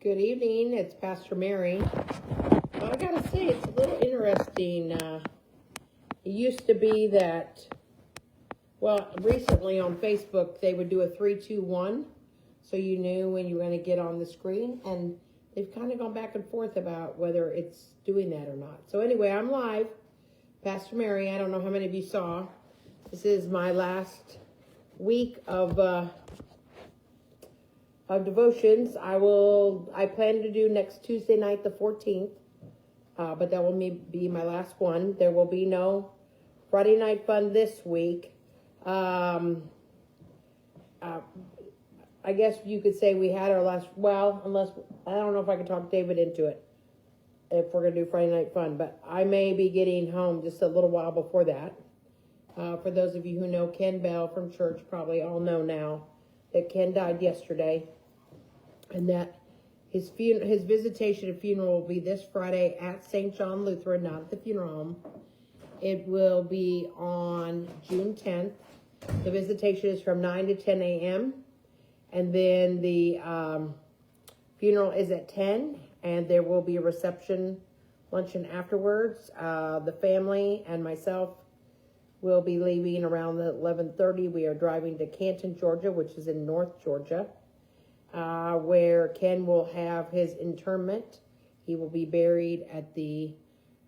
Good evening, it's Pastor Mary. I gotta say, it's a little interesting. It used to be that, well, recently on Facebook, they would do a 3, 2, 1, so you knew when you were going to get on the screen, and they've kind of gone back and forth about whether it's doing that or not. So anyway, I'm live. Pastor Mary, I don't know how many of you saw. This is my last week of devotions. I plan to do next Tuesday night, the 14th, but that will be my last one. There will be no Friday night fun this week. I guess you could say we had our last, well, unless, I don't know if I can talk David into it, if we're going to do Friday night fun, but I may be getting home just a little while before that. For those of you who know Ken Bell from church, probably all know now that Ken died yesterday, and that his visitation and funeral will be this Friday at St. John Lutheran, not at the funeral home. It will be on June 10th. The visitation is from 9 to 10 a.m. And then the funeral is at 10, and there will be a reception luncheon afterwards. The family and myself will be leaving around 11:30. We are driving to Canton, Georgia, which is in North Georgia, where Ken will have his interment. He will be buried at the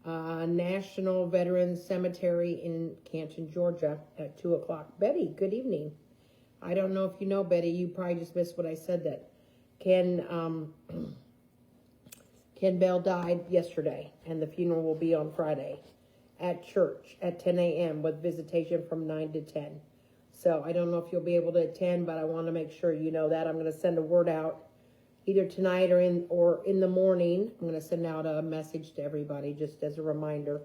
National Veterans Cemetery in Canton, Georgia at 2 o'clock. Betty, good evening. I don't know if you know, Betty, you probably just missed what I said, that Ken Bell died yesterday, and the funeral will be on Friday at church at 10 a.m. with visitation from 9 to 10. So I don't know if you'll be able to attend, but I want to make sure you know that. I'm going to send a word out either tonight or in the morning. I'm going to send out a message to everybody just as a reminder,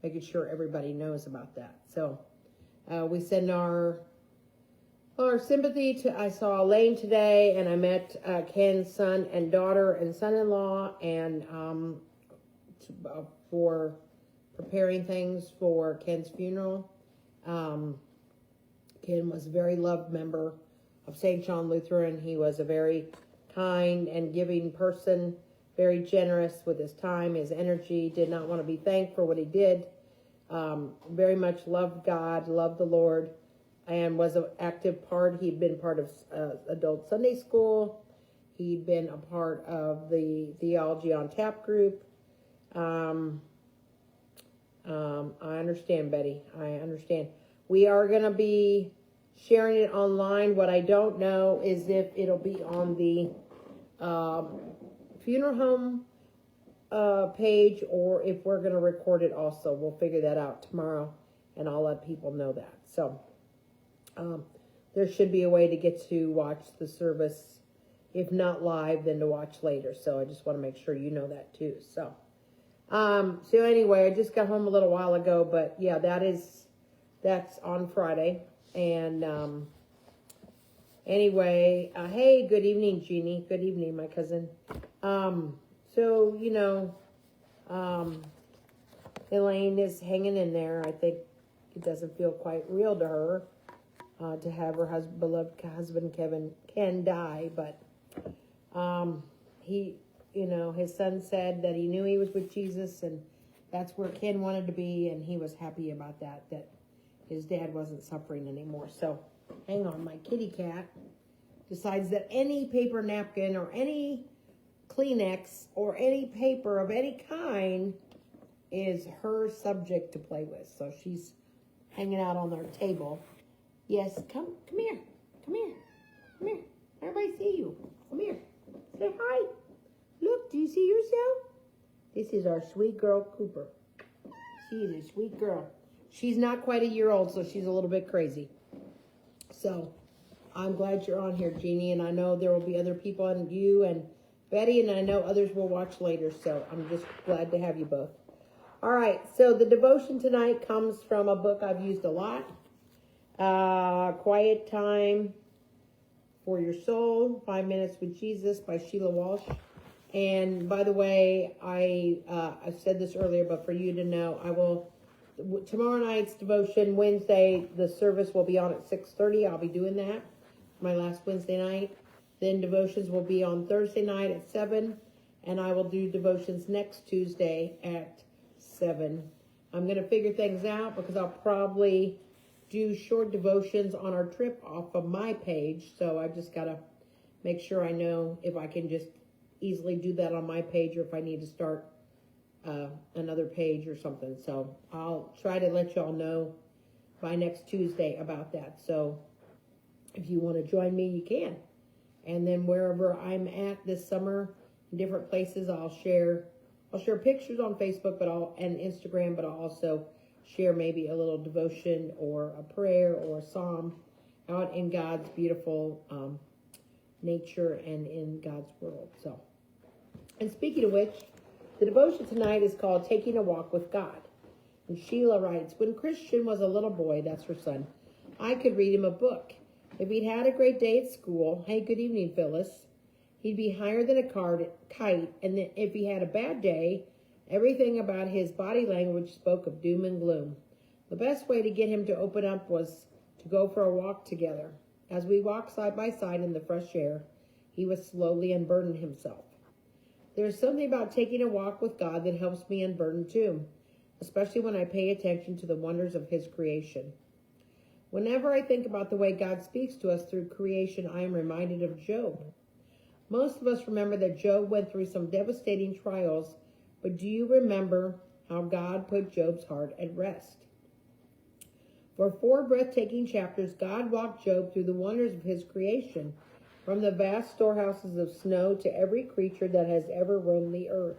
making sure everybody knows about that. So we send our sympathy to, I saw Elaine today, and I met Ken's son and daughter and son-in-law, and for preparing things for Ken's funeral. Ken was a very loved member of St. John Lutheran. He was a very kind and giving person, very generous with his time, his energy, did not want to be thanked for what he did. Very much loved God, loved the Lord, and was an active part. He'd been part of adult Sunday school. He'd been a part of the Theology on Tap group. I understand, Betty. I understand. We are going to be sharing it online. What I don't know is if it'll be on the funeral home page, or if we're going to record it also. We'll figure that out tomorrow, and I'll let people know that. So there should be a way to get to watch the service, if not live, then to watch later. So I just want to make sure you know that too. So anyway, I just got home a little while ago, but yeah, that's on Friday. And anyway, hey, good evening, Jeannie. Good evening, my cousin. So, you know, Elaine is hanging in there. I think it doesn't feel quite real to her to have her beloved husband Ken die, but he, you know, his son said that he knew he was with Jesus, and that's where Ken wanted to be, and he was happy about that his dad wasn't suffering anymore. So, hang on, my kitty cat decides that any paper napkin or any Kleenex or any paper of any kind is her subject to play with. So she's hanging out on their table. Yes, come here. Everybody see you. Come here. Say hi. Look, do you see yourself? This is our sweet girl, Cooper. She is a sweet girl. She's not quite a year old, so she's a little bit crazy. So I'm glad you're on here, Jeannie, and I know there will be other people, and you and Betty, and I know others will watch later, so I'm just glad to have you both. All right, so the devotion tonight comes from a book I've used a lot, Quiet Time for Your Soul, 5 Minutes with Jesus by Sheila Walsh. And by the way, I said this earlier, but for you to know, I will, tomorrow night's devotion, Wednesday, the service will be on at 6:30. I'll be doing that, my last Wednesday night. Then devotions will be on Thursday night at 7, and I will do devotions next Tuesday at 7. I'm going to figure things out because I'll probably do short devotions on our trip off of my page. So I've just got to make sure I know if I can just easily do that on my page or if I need to start another page or something. So I'll try to let y'all know by next Tuesday about that. So if you want to join me, you can. And then wherever I'm at this summer, in different places, I'll share pictures on Facebook, and Instagram, but I'll also share maybe a little devotion or a prayer or a psalm out in God's beautiful nature and in God's world. So, and speaking of which, the devotion tonight is called Taking a Walk with God. And Sheila writes, when Christian was a little boy, that's her son, I could read him a book. If he'd had a great day at school, hey, good evening, Phyllis, he'd be higher than a kite. And if he had a bad day, everything about his body language spoke of doom and gloom. The best way to get him to open up was to go for a walk together. As we walked side by side in the fresh air, he would slowly unburden himself. There's something about taking a walk with God that helps me unburden too, especially when I pay attention to the wonders of his creation. Whenever I think about the way God speaks to us through creation, I am reminded of Job. Most of us remember that Job went through some devastating trials, but do you remember how God put Job's heart at rest? For 4 breathtaking chapters, God walked Job through the wonders of his creation, from the vast storehouses of snow to every creature that has ever roamed the earth.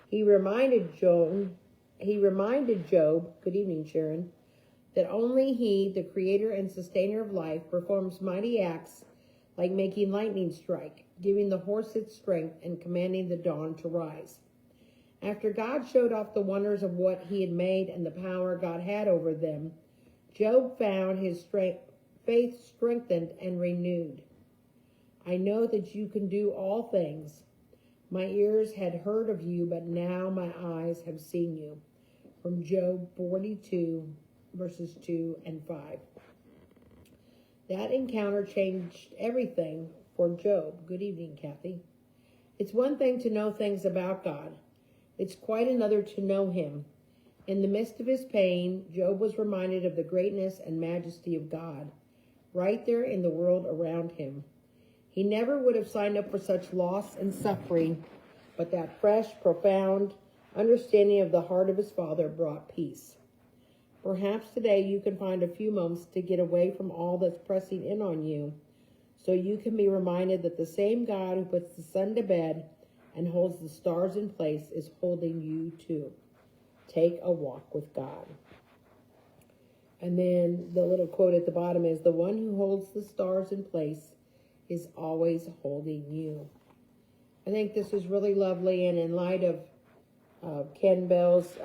He reminded Job, good evening, Sharon, that only he, the creator and sustainer of life, performs mighty acts like making lightning strike, giving the horse its strength, and commanding the dawn to rise. After God showed off the wonders of what he had made and the power God had over them, Job found his faith strengthened and renewed. I know that you can do all things. My ears had heard of you, but now my eyes have seen you. From Job 42, verses 2 and 5. That encounter changed everything for Job. Good evening, Kathy. It's one thing to know things about God. It's quite another to know him. In the midst of his pain, Job was reminded of the greatness and majesty of God, right there in the world around him. He never would have signed up for such loss and suffering, but that fresh, profound understanding of the heart of his Father brought peace. Perhaps today you can find a few moments to get away from all that's pressing in on you, so you can be reminded that the same God who puts the sun to bed and holds the stars in place is holding you too. Take a walk with God. And then the little quote at the bottom is, the one who holds the stars in place is always holding you. I think this is really lovely, and in light of Ken Bell's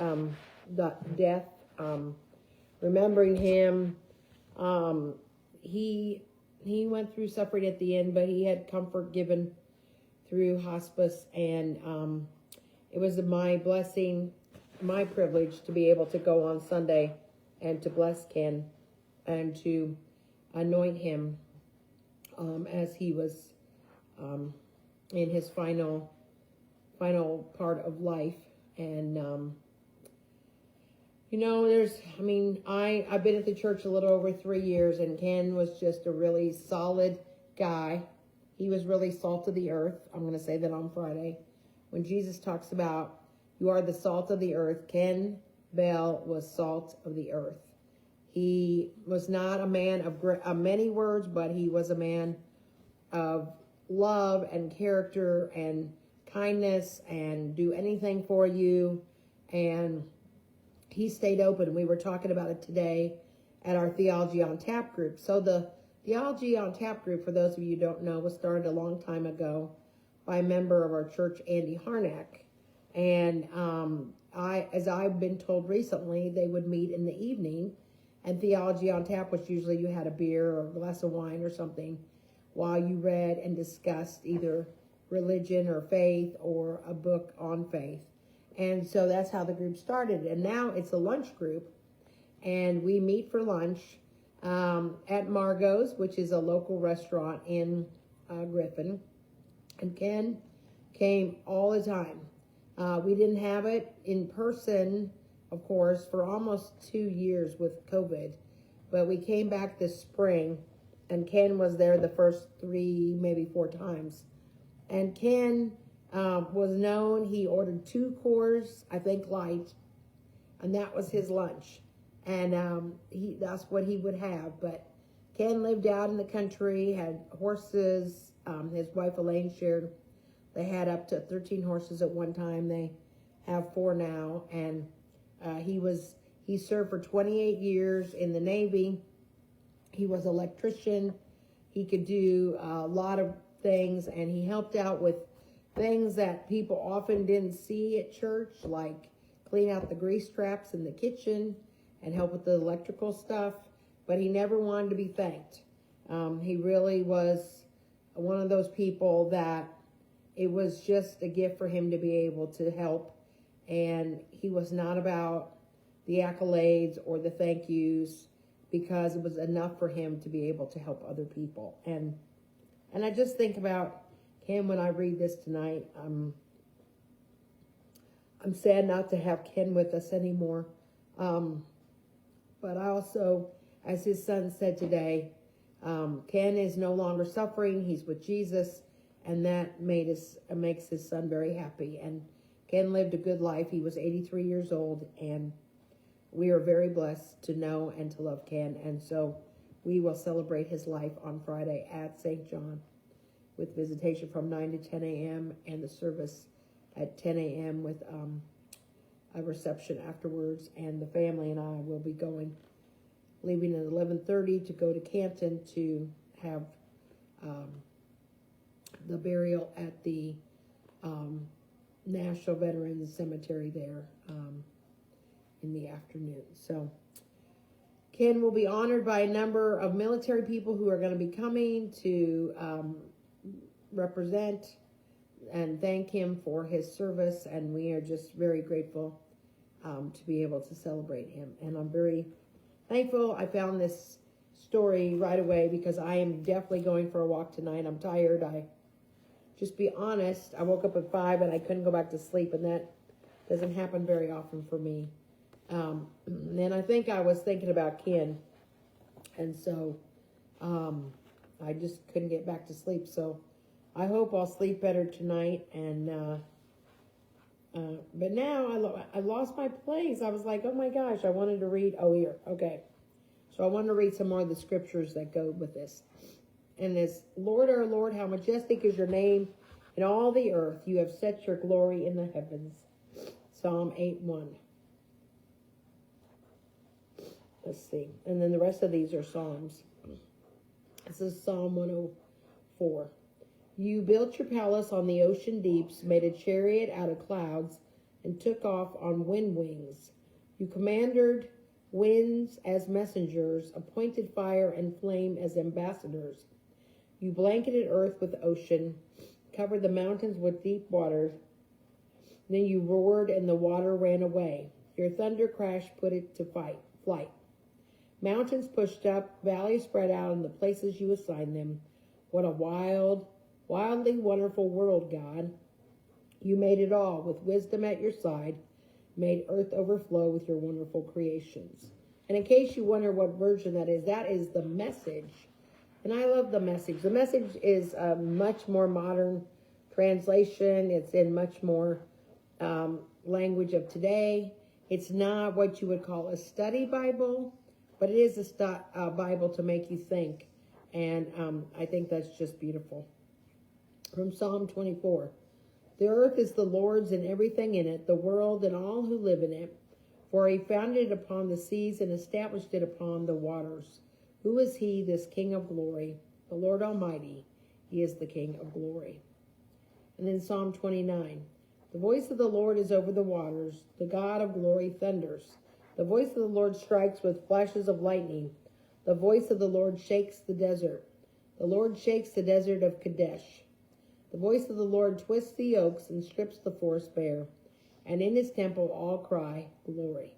death, remembering him, he went through suffering at the end, but he had comfort given through hospice, and it was my blessing, my privilege to be able to go on Sunday and to bless Ken and to anoint him as he was in his final part of life. And I've been at the church a little over 3 years, and Ken was just a really solid guy. He was really salt of the earth. I'm going to say that on Friday. When Jesus talks about, you are the salt of the earth, Ken Bell was salt of the earth. He was not a man of many words, but he was a man of love and character and kindness and do anything for you. And he stayed open. We were talking about it today at our Theology on Tap group. So the Theology on Tap group, for those of you who don't know, was started a long time ago by a member of our church, Andy Harnack. And as I've been told recently, they would meet in the evening, and Theology on Tap was usually you had a beer or a glass of wine or something while you read and discussed either religion or faith or a book on faith. And so that's how the group started. And now it's a lunch group, and we meet for lunch at Margot's, which is a local restaurant in Griffin, and Ken came all the time. We didn't have it in person, of course, for almost 2 years with COVID, but we came back this spring, and Ken was there the first 3, maybe 4 times. And Ken was known, he ordered 2 cores, I think light, and that was his lunch. And that's what he would have. But Ken lived out in the country, had horses. His wife Elaine shared. They had up to 13 horses at one time. They have 4 now. And he served for 28 years in the Navy. He was an electrician. He could do a lot of things, and he helped out with things that people often didn't see at church, like clean out the grease traps in the kitchen and help with the electrical stuff. But he never wanted to be thanked. He really was one of those people that it was just a gift for him to be able to help. And he was not about the accolades or the thank yous, because it was enough for him to be able to help other people. And I just think about Ken when I read this tonight. I'm sad not to have Ken with us anymore. But I also, as his son said today, Ken is no longer suffering. He's with Jesus, and that makes his son very happy. And Ken lived a good life. He was 83 years old, and we are very blessed to know and to love Ken. And so we will celebrate his life on Friday at St. John with visitation from 9 to 10 a.m. and the service at 10 a.m. with a reception afterwards. And the family and I will be leaving at 11:30 to go to Canton to have the burial at the National Veterans Cemetery there in the afternoon. So Ken will be honored by a number of military people who are going to be coming to represent and thank him for his service, and we are just very grateful to be able to celebrate him. And I'm very thankful I found this story right away, because I am definitely going for a walk tonight. I'm tired. Just be honest, I woke up at 5 and I couldn't go back to sleep, and that doesn't happen very often for me. And I think I was thinking about Ken, and so I just couldn't get back to sleep. So I hope I'll sleep better tonight. And but now I lost my place. I was like, oh my gosh, I wanted to read. Oh, here, okay. So I wanted to read some more of the scriptures that go with this. And it's, Lord, our Lord, how majestic is your name in all the earth. You have set your glory in the heavens. Psalm 8:1. Let's see. And then the rest of these are Psalms. This is Psalm 104. You built your palace on the ocean deeps, made a chariot out of clouds, and took off on wind wings. You commanded winds as messengers, appointed fire and flame as ambassadors. You blanketed earth with ocean, covered the mountains with deep waters. Then you roared and the water ran away. Your thunder crash put it to flight. Mountains pushed up, valleys spread out in the places you assigned them. What a wildly wonderful world, God. You made it all with wisdom at your side, made earth overflow with your wonderful creations. And in case you wonder what version that is the Message. And I love the Message. The Message is a much more modern translation. It's in much more language of today. It's not what you would call a study Bible, but it is a Bible to make you think. And I think that's just beautiful. From Psalm 24. The earth is the Lord's and everything in it, the world and all who live in it. For he founded it upon the seas and established it upon the waters. Who is he, this King of glory? The Lord Almighty. He is the King of glory. And then Psalm 29. The voice of the Lord is over the waters. The God of glory thunders. The voice of the Lord strikes with flashes of lightning. The voice of the Lord shakes the desert. The Lord shakes the desert of Kadesh. The voice of the Lord twists the oaks and strips the forest bare. And in his temple all cry, glory.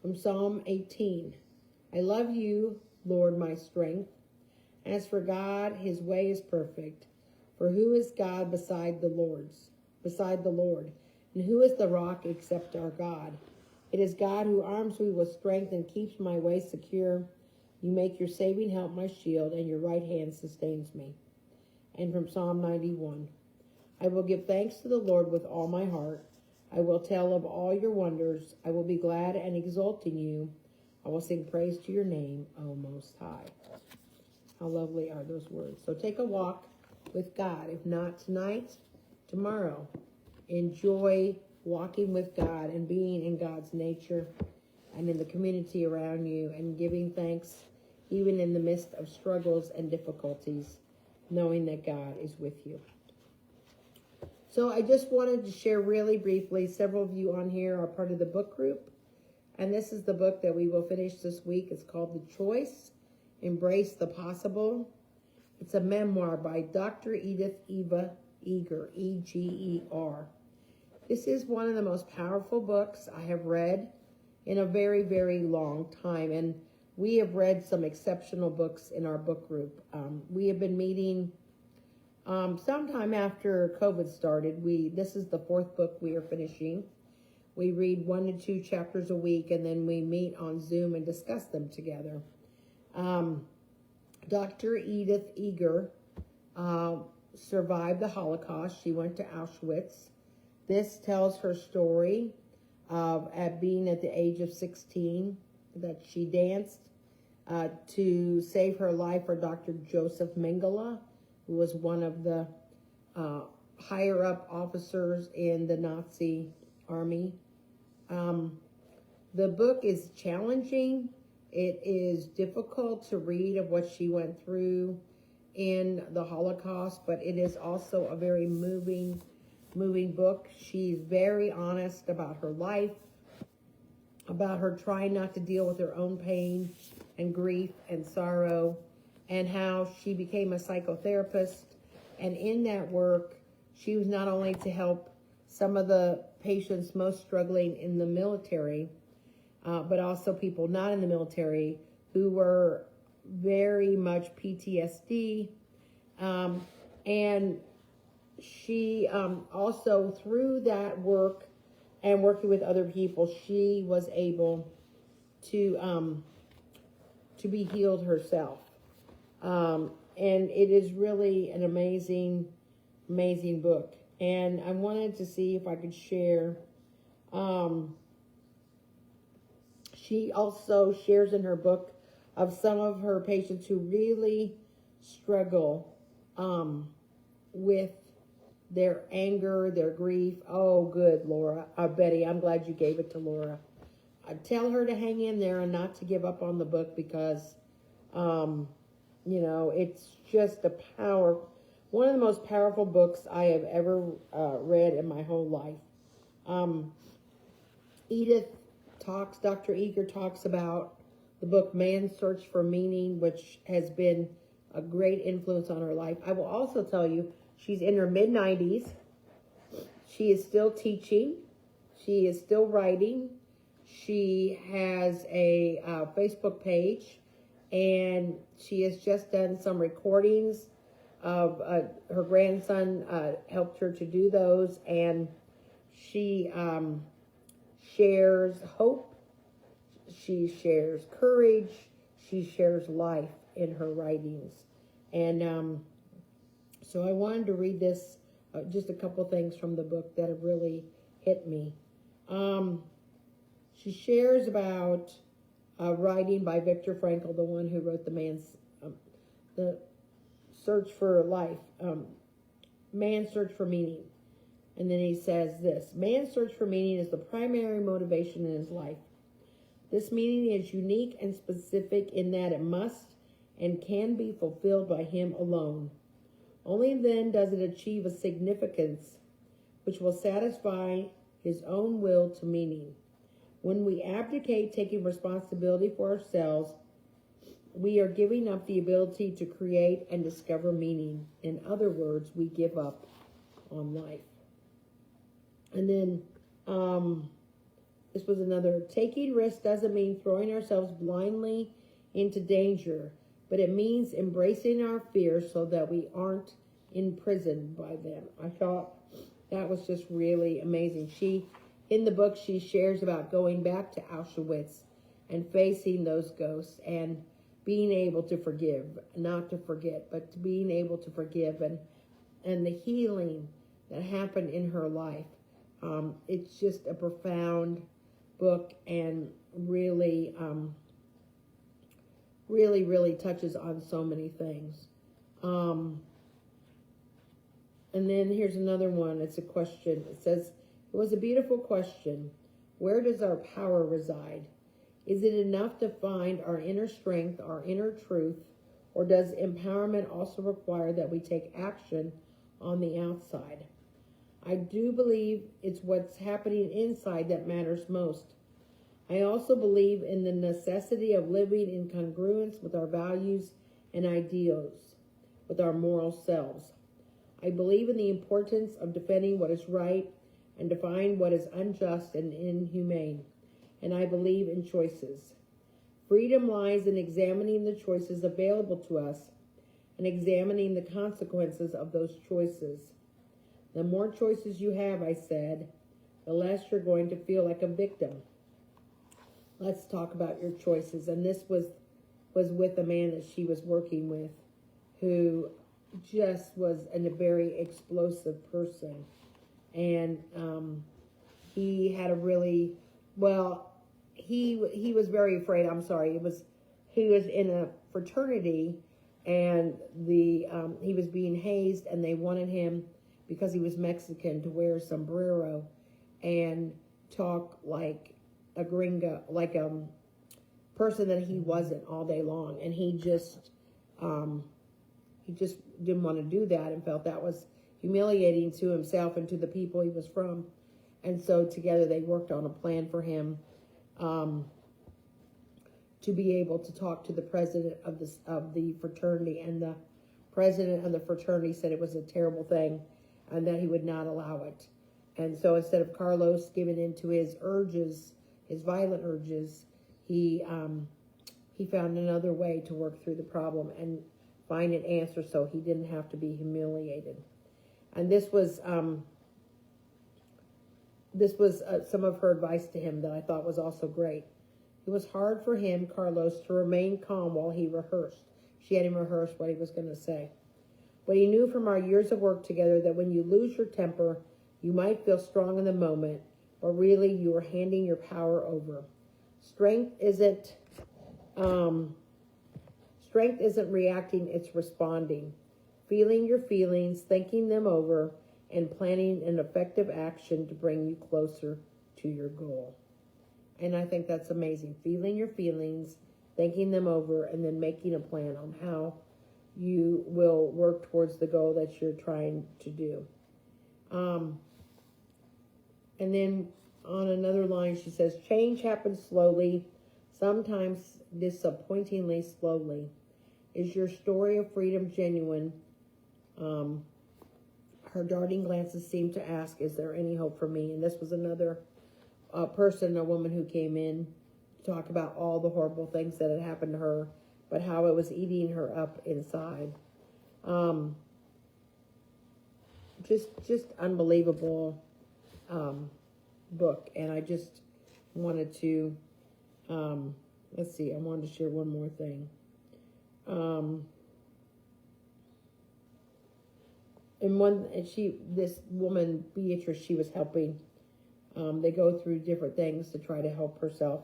From Psalm 18. I love you, Lord, my strength, As for God, his way is perfect. For who is God beside the Lord? And who is the rock except our God? It is God who arms me with strength and keeps my way secure. You make your saving help my shield, and your right hand sustains me. And from Psalm 91. I will give thanks to the Lord with all my heart. I will tell of all your wonders. I will be glad and exult in you. I will sing praise to your name, O Most High. How lovely are those words. So take a walk with God. If not tonight, tomorrow. Enjoy walking with God and being in God's nature and in the community around you and giving thanks even in the midst of struggles and difficulties, knowing that God is with you. So I just wanted to share really briefly, several of you on here are part of the book group, and this is the book that we will finish this week. It's called The Choice, Embrace the Possible. It's a memoir by Dr. Edith Eva Eger, E-G-E-R. This is one of the most powerful books I have read in a very, very long time, and we have read some exceptional books in our book group. We have been meeting sometime after COVID started. This is the 4th book we are finishing. We read 1 to 2 chapters a week, and then we meet on Zoom and discuss them together. Dr. Edith Eger survived the Holocaust. She went to Auschwitz. This tells her story of being at the age of 16, that she danced to save her life for Dr. Joseph Mengele, who was one of the higher up officers in the Nazi army. The book is challenging. It is difficult to read of what she went through in the Holocaust, but it is also a very moving book. She's very honest about her life, about her trying not to deal with her own pain and grief and sorrow, and how she became a psychotherapist. And in that work, she was not only to help some of the patients most struggling in the military, but also people not in the military who were very much PTSD. And she also, through that work and working with other people, she was able to be healed herself. And it is really an amazing book. And I wanted to see if I could share. She also shares in her book of some of her patients who really struggle with their anger, their grief. Oh, good, Laura. Betty, I'm glad you gave it to Laura. I tell her to hang in there and not to give up on the book because, it's just one of the most powerful books I have ever read in my whole life. Dr. Eger talks about the book Man's Search for Meaning, which has been a great influence on her life. I will also tell you, she's in her mid-90s. She is still teaching. She is still writing. She has a Facebook page, and she has just done some recordings of her grandson helped her to do those, and she shares hope, she shares courage, she shares life in her writings. And so I wanted to read this, just a couple things from the book that have really hit me. She shares about writing by Viktor Frankl, the one who wrote the Search for Life, Man's Search for Meaning. And then he says this: man's search for meaning is the primary motivation in his life. This meaning is unique and specific in that it must and can be fulfilled by him alone. Only then does it achieve a significance which will satisfy his own will to meaning. When we abdicate taking responsibility for ourselves, we are giving up the ability to create and discover meaning. In other words, we give up on life. And then this was another: taking risks doesn't mean throwing ourselves blindly into danger, but it means embracing our fears so that we aren't imprisoned by them. I thought that was just really amazing. In the book, she shares about going back to Auschwitz and facing those ghosts and being able to forgive, not to forget, but being able to forgive, and the healing that happened in her life. It's just a profound book, and really, really touches on so many things. And then here's another one. It's a question. It says, it was a beautiful question. Where does our power reside? Is it enough to find our inner strength, our inner truth, or does empowerment also require that we take action on the outside? I do believe it's what's happening inside that matters most. I also believe in the necessity of living in congruence with our values and ideals, with our moral selves. I believe in the importance of defending what is right and defying what is unjust and inhumane. And I believe in choices. Freedom lies in examining the choices available to us and examining the consequences of those choices. The more choices you have, I said, the less you're going to feel like a victim. Let's talk about your choices. And this was with a man that she was working with who just was a very explosive person. And he had a really, he was very afraid. I'm sorry. He was in a fraternity, and he was being hazed, and they wanted him, because he was Mexican, to wear a sombrero and talk like a gringo, like a person that he wasn't, all day long. And he just didn't want to do that, and felt that was humiliating to himself and to the people he was from. And so together they worked on a plan for him to be able to talk to the president of the fraternity. And the president of the fraternity said it was a terrible thing and that he would not allow it. And so instead of Carlos giving in to his urges, his violent urges, he found another way to work through the problem and find an answer so he didn't have to be humiliated. And this was some of her advice to him that I thought was also great. It was hard for him, Carlos, to remain calm while he rehearsed. She had him rehearse what he was going to say. But he knew from our years of work together that when you lose your temper, you might feel strong in the moment, but really you are handing your power over. Strength isn't reacting, it's responding. Feeling your feelings, thinking them over, and planning an effective action to bring you closer to your goal. And I think that's amazing. Feeling your feelings, thinking them over, and then making a plan on how you will work towards the goal that you're trying to do. And then on another line, she says, change happens slowly, sometimes disappointingly slowly. Is your story of freedom genuine? Her darting glances seemed to ask, is there any hope for me? And this was another a woman who came in to talk about all the horrible things that had happened to her, but how it was eating her up inside. Just unbelievable book. And I just wanted to, let's see, I wanted to share one more thing. This woman, Beatrice, she was helping. They go through different things to try to help herself,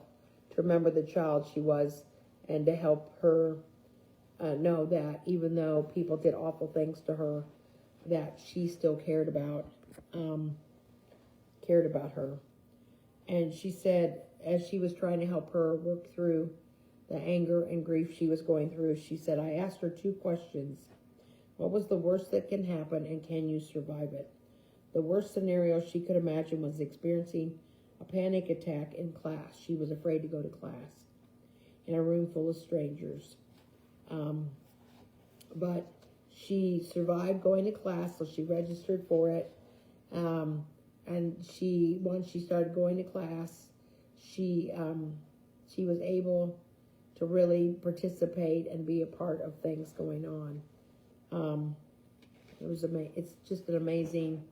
to remember the child she was, and to help her know that even though people did awful things to her, that she still cared about her. And she said, as she was trying to help her work through the anger and grief she was going through, she said, I asked her 2 questions. What was the worst that can happen, and can you survive it? The worst scenario she could imagine was experiencing a panic attack in class. She was afraid to go to class in a room full of strangers. But she survived going to class, so she registered for it. And once she started going to class, she was able to really participate and be a part of things going on. It's just an amazing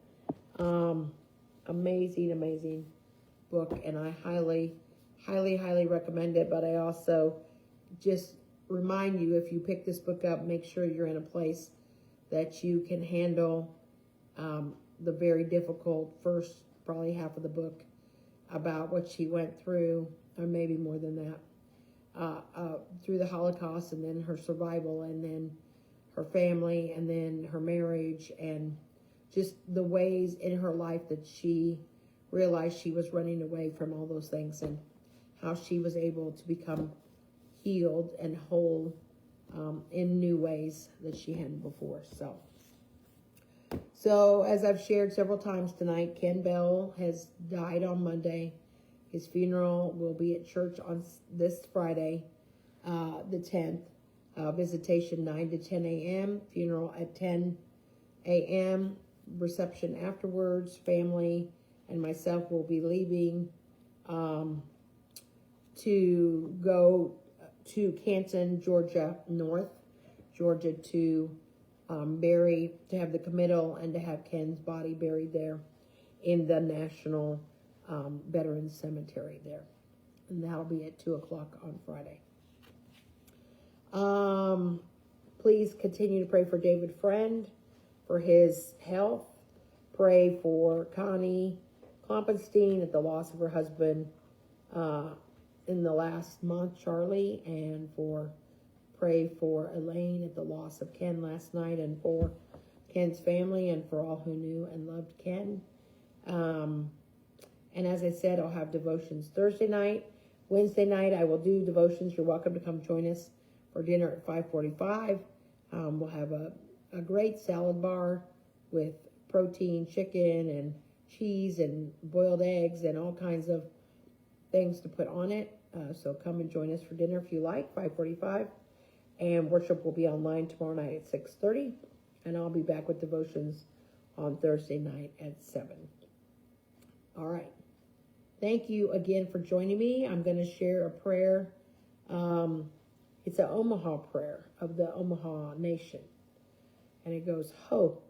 book, and I highly recommend it. But I also just remind you, if you pick this book up, make sure you're in a place that you can handle the very difficult first probably half of the book about what she went through, or maybe more than that, through the Holocaust, and then her survival, and then her family, and then her marriage, and just the ways in her life that she realized she was running away from all those things, and how she was able to become healed and whole in new ways that she hadn't before. So as I've shared several times tonight, Ken Bell has died on Monday. His funeral will be at church on this Friday, the 10th. Visitation 9 to 10 a.m. Funeral at 10 a.m. Reception afterwards. Family and myself will be leaving to go to Canton, Georgia, North Georgia, to have the committal and to have Ken's body buried there in the National Veterans Cemetery there. And that'll be at 2 o'clock on Friday. Please continue to pray for David Friend, for his health. Pray for Connie Klompenstein at the loss of her husband in the last month, Charlie, and pray for Elaine at the loss of Ken last night, and for Ken's family, and for all who knew and loved Ken. And as I said, I'll have devotions Thursday night. Wednesday night, I will do devotions. You're welcome to come join us for dinner at 5:45. We'll have a great salad bar with protein, chicken, and cheese, and boiled eggs, and all kinds of things to put on it. So come and join us for dinner if you like, 5:45. And worship will be online tomorrow night at 6:30. And I'll be back with devotions on Thursday night at 7. All right. Thank you again for joining me. I'm going to share a prayer. It's an Omaha prayer of the Omaha nation. And it goes, "Ho,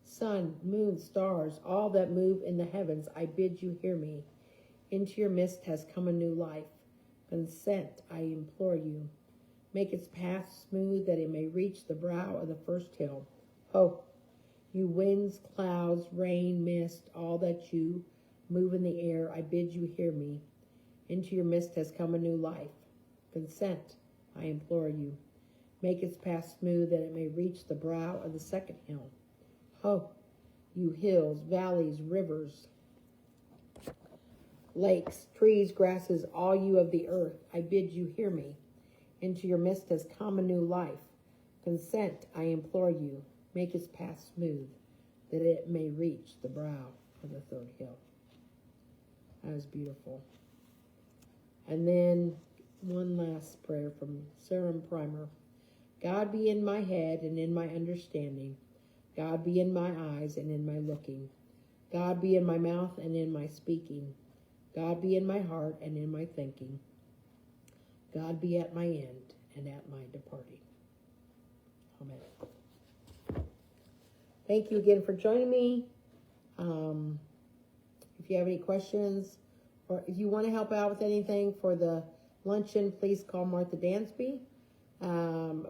sun, moon, stars, all that move in the heavens, I bid you hear me. Into your midst has come a new life. Consent, I implore you. Make its path smooth that it may reach the brow of the first hill. Ho, you winds, clouds, rain, mist, all that you move in the air, I bid you hear me. Into your midst has come a new life. Consent, I implore you. Make its path smooth that it may reach the brow of the second hill. Ho, you hills, valleys, rivers, lakes, trees, grasses, all you of the earth, I bid you hear me. Into your midst has come a new life. Consent, I implore you. Make its path smooth, that it may reach the brow of the third hill." That was beautiful. And then one last prayer from Serum Primer. "God be in my head and in my understanding. God be in my eyes and in my looking. God be in my mouth and in my speaking. God be in my heart and in my thinking. God be at my end and at my departing." Amen. Thank you again for joining me. If you have any questions, or if you want to help out with anything for the luncheon, please call Martha Dansby.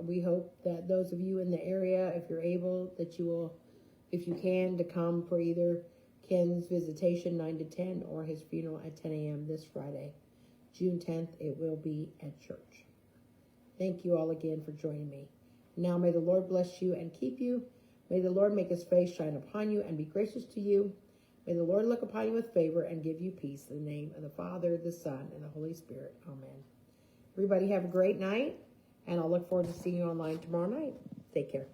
We hope that those of you in the area, if you're able, that you will, if you can, to come for either Ken's visitation 9 to 10 or his funeral at 10 a.m. this Friday, June 10th. It will be at church. Thank you all again for joining me. Now may the Lord bless you and keep you. May the Lord make his face shine upon you and be gracious to you. May the Lord look upon you with favor and give you peace. In the name of the Father, the Son, and the Holy Spirit. Amen. Everybody have a great night, and I'll look forward to seeing you online tomorrow night. Take care.